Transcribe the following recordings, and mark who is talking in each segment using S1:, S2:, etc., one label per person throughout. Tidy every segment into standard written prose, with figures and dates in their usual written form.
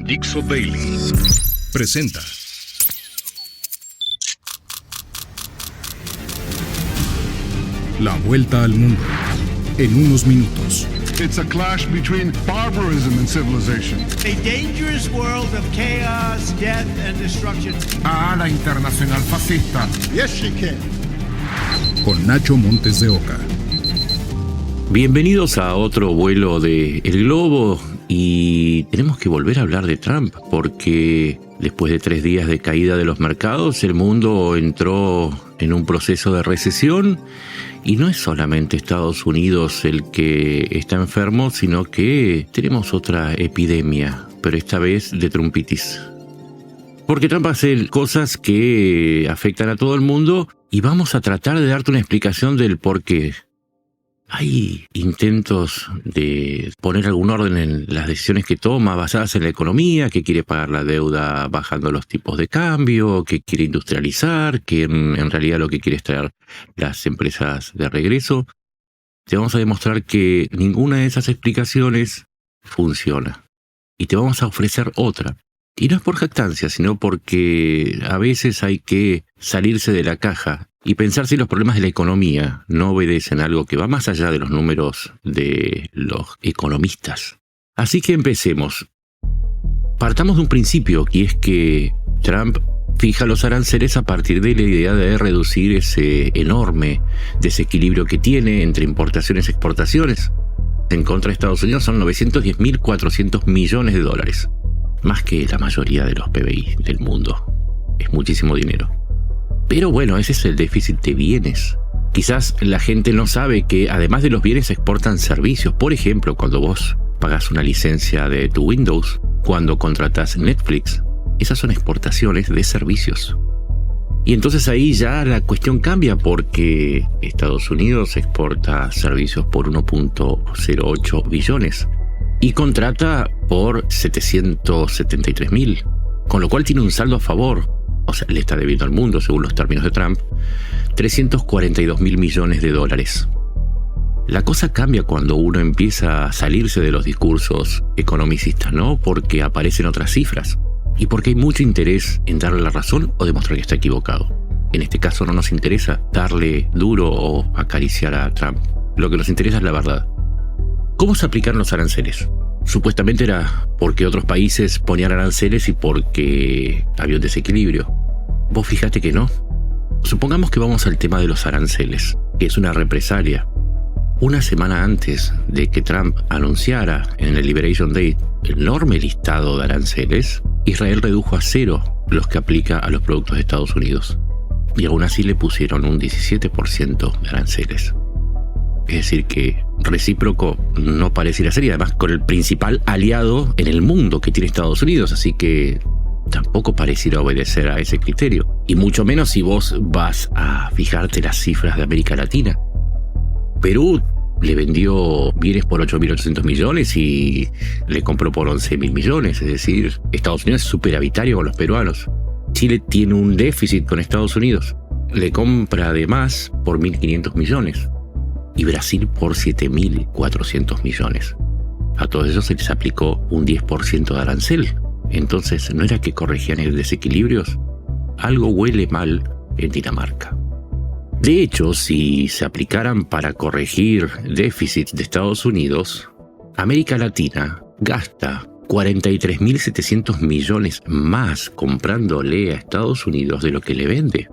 S1: Dixo Daily presenta La Vuelta al Mundo en unos minutos.
S2: It's a clash between barbarism and civilization.
S3: A dangerous world of chaos, death and destruction.
S4: A la internacional fascista.
S2: Yes, she can.
S1: Con Nacho Montes de Oca.
S5: Bienvenidos a otro vuelo de El Globo, y tenemos que volver a hablar de Trump porque después de 3 días de caída de los mercados, el mundo entró en un proceso de recesión y no es solamente Estados Unidos el que está enfermo, sino que tenemos otra epidemia, pero esta vez de trumpitis. Porque Trump hace cosas que afectan a todo el mundo y vamos a tratar de darte una explicación del por qué. Hay intentos de poner algún orden en las decisiones que toma basadas en la economía, que quiere pagar la deuda bajando los tipos de cambio, que quiere industrializar, que en realidad lo que quiere es traer las empresas de regreso. Te vamos a demostrar que ninguna de esas explicaciones funciona. Y te vamos a ofrecer otra. Y no es por jactancia, sino porque a veces hay que salirse de la caja y pensar si los problemas de la economía no obedecen a algo que va más allá de los números de los economistas. Así que empecemos. Partamos de un principio, que es que Trump fija los aranceles a partir de la idea de reducir ese enorme desequilibrio que tiene entre importaciones y exportaciones. En contra de Estados Unidos son 910.400 millones de dólares. Más que la mayoría de los PBI del mundo. Es muchísimo dinero. Pero bueno, ese es el déficit de bienes. Quizás la gente no sabe que además de los bienes se exportan servicios. Por ejemplo, cuando vos pagás una licencia de tu Windows, cuando contratás Netflix, esas son exportaciones de servicios. Y entonces ahí ya la cuestión cambia porque Estados Unidos exporta servicios por 1.08 billones y contrata por 773.000, con lo cual tiene un saldo a favor. O sea, le está debiendo al mundo, según los términos de Trump, 342.000 millones de dólares. La cosa cambia cuando uno empieza a salirse de los discursos economicistas, ¿no? Porque aparecen otras cifras. Y porque hay mucho interés en darle la razón o demostrar que está equivocado. En este caso no nos interesa darle duro o acariciar a Trump. Lo que nos interesa es la verdad. ¿Cómo se aplicaron los aranceles? Supuestamente era porque otros países ponían aranceles y porque había un desequilibrio. Vos fíjate que no. Supongamos que vamos al tema de los aranceles, que es una represalia. Una semana antes de que Trump anunciara en el Liberation Day el enorme listado de aranceles, Israel redujo a 0 los que aplica a los productos de Estados Unidos. Y aún así le pusieron un 17% de aranceles. Es decir, que recíproco no pareciera ser, y además con el principal aliado en el mundo que tiene Estados Unidos, así que tampoco pareciera obedecer a ese criterio. Y mucho menos si vos vas a fijarte las cifras de América Latina. Perú le vendió bienes por 8.800 millones y le compró por 11.000 millones, es decir, Estados Unidos es superavitario con los peruanos. Chile tiene un déficit con Estados Unidos, le compra además por 1.500 millones. Y Brasil por 7.400 millones. A todos ellos se les aplicó un 10% de arancel. Entonces, ¿no era que corregían el desequilibrio? Algo huele mal en Dinamarca. De hecho, si se aplicaran para corregir déficits de Estados Unidos, América Latina gasta 43.700 millones más comprándole a Estados Unidos de lo que le vende.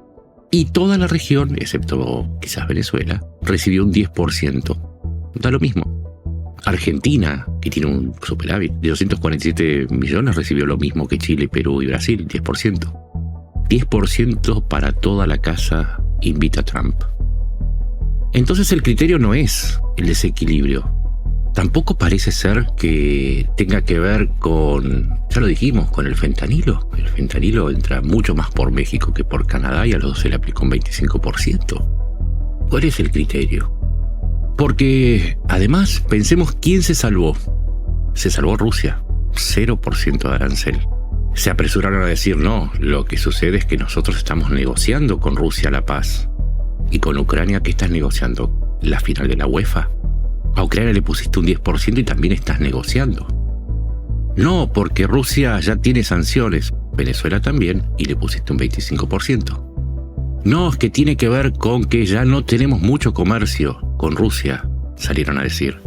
S5: Y toda la región, excepto quizás Venezuela, recibió un 10%. Da lo mismo. Argentina, que tiene un superávit de 247 millones, recibió lo mismo que Chile, Perú y Brasil, 10%. 10% para toda la casa invita a Trump. Entonces el criterio no es el desequilibrio. Tampoco parece ser que tenga que ver con, ya lo dijimos, con el fentanilo. El fentanilo entra mucho más por México que por Canadá y a los dos se le aplicó un 25%. ¿Cuál es el criterio? Porque, además, pensemos quién se salvó. Se salvó Rusia, 0% de arancel. Se apresuraron a decir no, lo que sucede es que nosotros estamos negociando con Rusia la paz. ¿Y con Ucrania qué estás negociando? ¿La final de la UEFA? A Ucrania le pusiste un 10% y también estás negociando. No, porque Rusia ya tiene sanciones, Venezuela también, y le pusiste un 25%. No, es que tiene que ver con que ya no tenemos mucho comercio con Rusia, salieron a decir.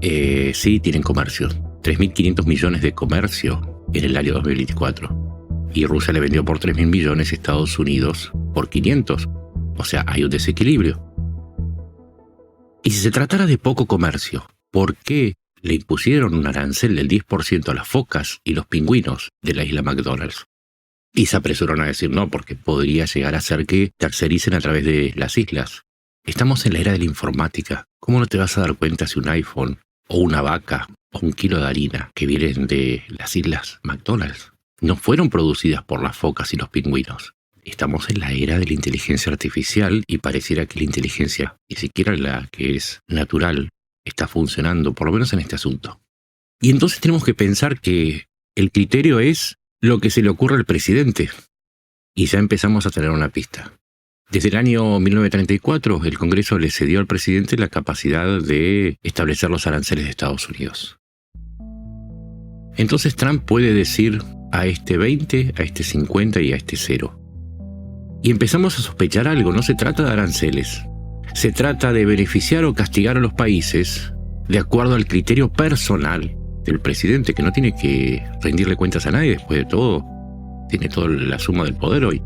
S5: Sí, tienen comercio. 3.500 millones de comercio en el año 2024. Y Rusia le vendió por 3.000 millones a Estados Unidos por 500. O sea, hay un desequilibrio. Y si se tratara de poco comercio, ¿por qué le impusieron un arancel del 10% a las focas y los pingüinos de la isla McDonald's? Y se apresuraron a decir no, porque podría llegar a ser que tercericen a través de las islas. Estamos en la era de la informática. ¿Cómo no te vas a dar cuenta si un iPhone, o una vaca, o un kilo de harina que vienen de las islas McDonald's no fueron producidas por las focas y los pingüinos? Estamos en la era de la inteligencia artificial y pareciera que la inteligencia, ni siquiera la que es natural, está funcionando, por lo menos en este asunto. Y entonces tenemos que pensar que el criterio es lo que se le ocurre al presidente. Y ya empezamos a tener una pista. Desde el año 1934, el Congreso le cedió al presidente la capacidad de establecer los aranceles de Estados Unidos. Entonces Trump puede decir a este 20, a este 50 y a este 0. Y empezamos a sospechar algo, no se trata de aranceles. Se trata de beneficiar o castigar a los países de acuerdo al criterio personal del presidente, que no tiene que rendirle cuentas a nadie después de todo. Tiene toda la suma del poder hoy.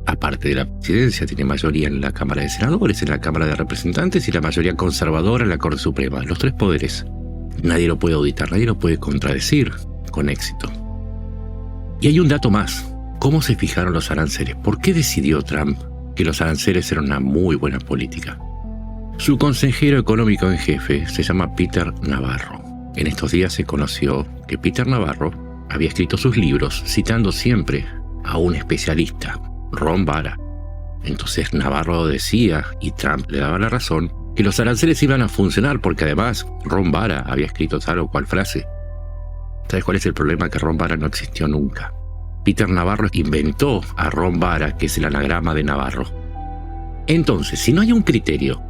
S5: Aparte de la presidencia, tiene mayoría en la Cámara de Senadores, en la Cámara de Representantes y la mayoría conservadora en la Corte Suprema. Los 3 poderes. Nadie lo puede auditar, nadie lo puede contradecir con éxito. Y hay un dato más. ¿Cómo se fijaron los aranceles? ¿Por qué decidió Trump que los aranceles eran una muy buena política? Su consejero económico en jefe se llama Peter Navarro. En estos días se conoció que Peter Navarro había escrito sus libros citando siempre a un especialista, Ron Bara. Entonces Navarro decía, y Trump le daba la razón, que los aranceles iban a funcionar porque además Ron Bara había escrito tal o cual frase. ¿Sabes cuál es el problema? Que Ron Bara no existió nunca. Peter Navarro inventó a Ron Bara, que es el anagrama de Navarro. Entonces, si no hay un criterio,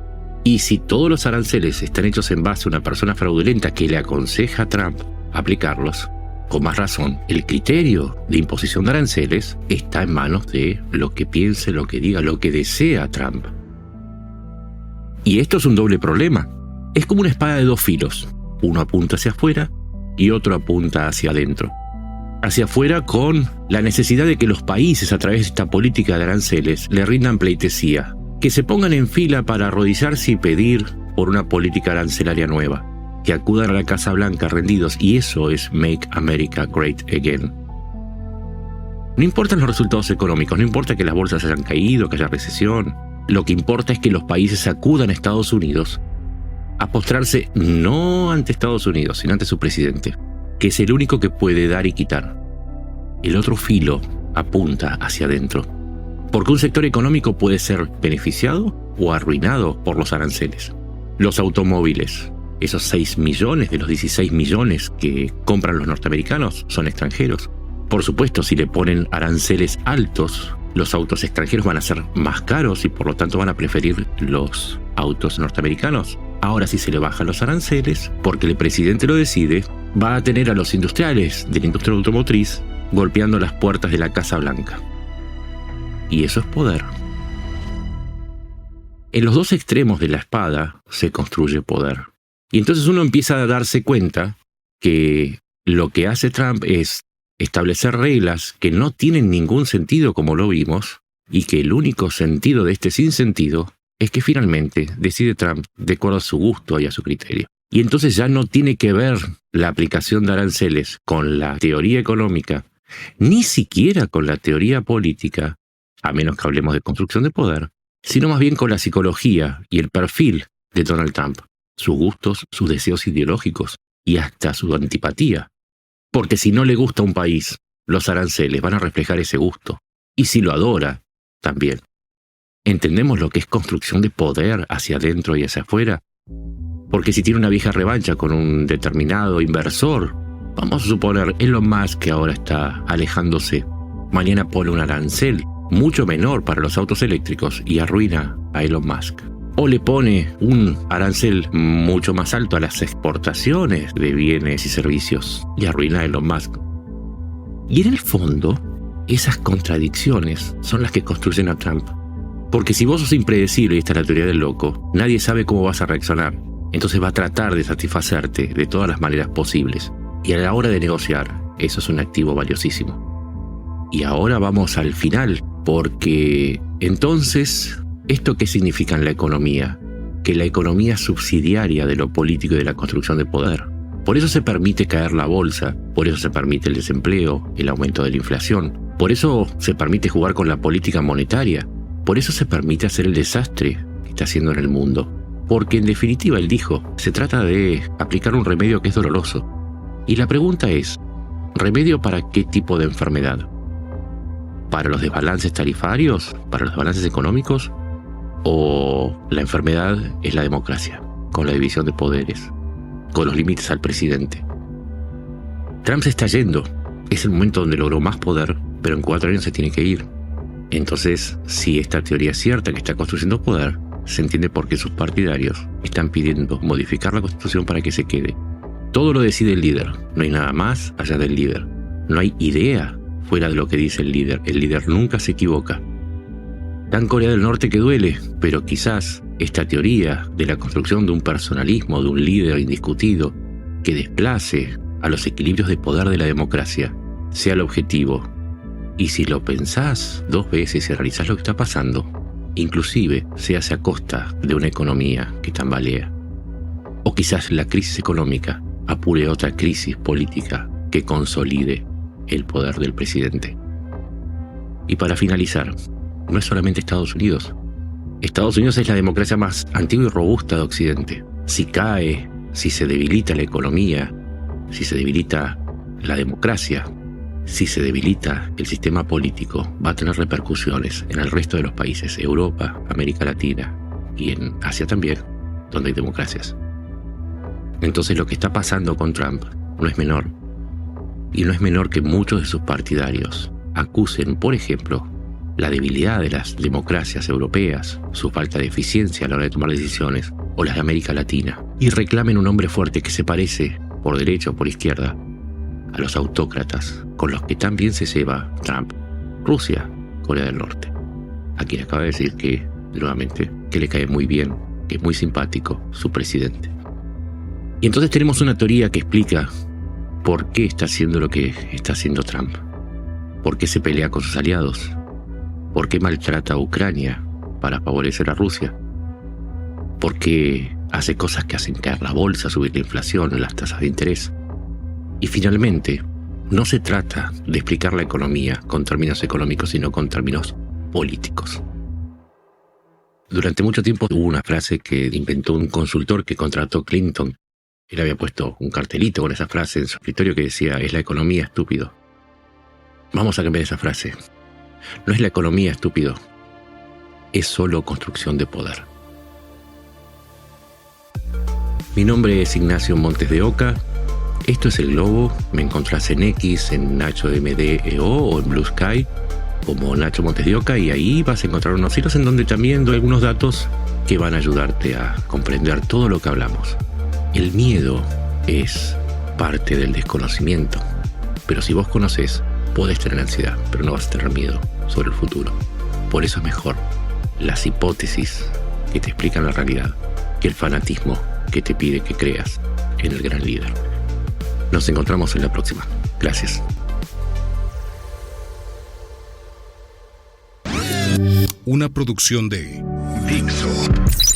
S5: y si todos los aranceles están hechos en base a una persona fraudulenta que le aconseja a Trump aplicarlos, con más razón, el criterio de imposición de aranceles está en manos de lo que piense, lo que diga, lo que desea Trump. Y esto es un doble problema. Es como una espada de 2 filos. Uno apunta hacia afuera y otro apunta hacia adentro. Hacia afuera con la necesidad de que los países a través de esta política de aranceles le rindan pleitesía, que se pongan en fila para arrodillarse y pedir por una política arancelaria nueva, que acudan a la Casa Blanca rendidos, y eso es Make America Great Again. No importan los resultados económicos, no importa que las bolsas hayan caído, que haya recesión, lo que importa es que los países acudan a Estados Unidos a postrarse no ante Estados Unidos, sino ante su presidente, que es el único que puede dar y quitar. El otro filo apunta hacia adentro, porque un sector económico puede ser beneficiado o arruinado por los aranceles. Los automóviles, esos 6 millones de los 16 millones que compran los norteamericanos, son extranjeros. Por supuesto, si le ponen aranceles altos, los autos extranjeros van a ser más caros y por lo tanto van a preferir los autos norteamericanos. Ahora, si se le bajan los aranceles, porque el presidente lo decide, va a tener a los industriales de la industria automotriz golpeando las puertas de la Casa Blanca. Y eso es poder. En los 2 extremos de la espada se construye poder. Y entonces uno empieza a darse cuenta que lo que hace Trump es establecer reglas que no tienen ningún sentido, como lo vimos, y que el único sentido de este sinsentido es que finalmente decide Trump de acuerdo a su gusto y a su criterio. Y entonces ya no tiene que ver la aplicación de aranceles con la teoría económica, ni siquiera con la teoría política, a menos que hablemos de construcción de poder, sino más bien con la psicología y el perfil de Donald Trump, sus gustos, sus deseos ideológicos y hasta su antipatía. Porque si no le gusta a un país, los aranceles van a reflejar ese gusto. Y si lo adora, también. ¿Entendemos lo que es construcción de poder hacia adentro y hacia afuera? Porque si tiene una vieja revancha con un determinado inversor, vamos a suponer Elon Musk, que ahora está alejándose, mañana pone un arancel mucho menor para los autos eléctricos y arruina a Elon Musk. o le pone un arancel mucho más alto a las exportaciones de bienes y servicios y arruina a Elon Musk. Y en el fondo, esas contradicciones son las que construyen a Trump. Porque si vos sos impredecible, y esta es la teoría del loco, nadie sabe cómo vas a reaccionar. Entonces va a tratar de satisfacerte de todas las maneras posibles. Y a la hora de negociar, eso es un activo valiosísimo. Y ahora vamos al final, porque entonces, ¿esto qué significa en la economía? Que la economía es subsidiaria de lo político y de la construcción de poder. Por eso se permite caer la bolsa, por eso se permite el desempleo, el aumento de la inflación, por eso se permite jugar con la política monetaria, por eso se permite hacer el desastre que está haciendo en el mundo. Porque en definitiva, él dijo, se trata de aplicar un remedio que es doloroso. Y la pregunta es, ¿remedio para qué tipo de enfermedad? ¿Para los desbalances tarifarios? ¿Para los desbalances económicos? ¿O la enfermedad es la democracia, con la división de poderes, con los límites al presidente? Trump se está yendo. Es el momento donde logró más poder, pero en 4 años se tiene que ir. Entonces, si esta teoría es cierta, que está construyendo poder, se entiende por qué sus partidarios están pidiendo modificar la Constitución para que se quede. Todo lo decide el líder. No hay nada más allá del líder. No hay idea fuera de lo que dice el líder. El líder nunca se equivoca. Tan Corea del Norte que duele, pero quizás esta teoría de la construcción de un personalismo, de un líder indiscutido, que desplace a los equilibrios de poder de la democracia, sea el objetivo. Y si lo pensás 2 veces y analizás lo que está pasando, inclusive se hace a costa de una economía que tambalea. O quizás la crisis económica apure otra crisis política que consolide el poder del presidente. Y para finalizar, no es solamente Estados Unidos. Estados Unidos es la democracia más antigua y robusta de Occidente. Si cae, si se debilita la economía, si se debilita la democracia, si se debilita el sistema político, va a tener repercusiones en el resto de los países, Europa, América Latina y en Asia también, donde hay democracias. Entonces lo que está pasando con Trump no es menor. Y no es menor que muchos de sus partidarios acusen, por ejemplo, la debilidad de las democracias europeas, su falta de eficiencia a la hora de tomar decisiones, o las de América Latina, y reclamen un hombre fuerte que se parece, por derecha o por izquierda, a los autócratas con los que también se lleva Trump. Rusia, Corea del Norte, a quien acaba de decir que, nuevamente, que le cae muy bien, que es muy simpático su presidente. Y entonces tenemos una teoría que explica por qué está haciendo lo que está haciendo Trump, por qué se pelea con sus aliados, por qué maltrata a Ucrania para favorecer a Rusia, por qué hace cosas que hacen caer la bolsa, subir la inflación, las tasas de interés. Y finalmente, no se trata de explicar la economía con términos económicos, sino con términos políticos. Durante mucho tiempo hubo una frase que inventó un consultor que contrató Clinton. Él había puesto un cartelito con esa frase en su escritorio que decía: es la economía, estúpido. Vamos a cambiar esa frase. No es la economía, estúpido. Es solo construcción de poder. Mi nombre es Ignacio Montes de Oca. Esto es El Globo. Me encontrás en X, en Nacho MDEO o en Blue Sky como Nacho Montes de Oca, y ahí vas a encontrar unos hilos en donde también doy algunos datos que van a ayudarte a comprender todo lo que hablamos. El miedo es parte del desconocimiento, pero si vos conocés, podés tener ansiedad, pero no vas a tener miedo sobre el futuro. Por eso es mejor las hipótesis que te explican la realidad que el fanatismo que te pide que creas en el gran líder. Nos encontramos en la próxima. Gracias.
S1: Una producción de
S2: Dixo.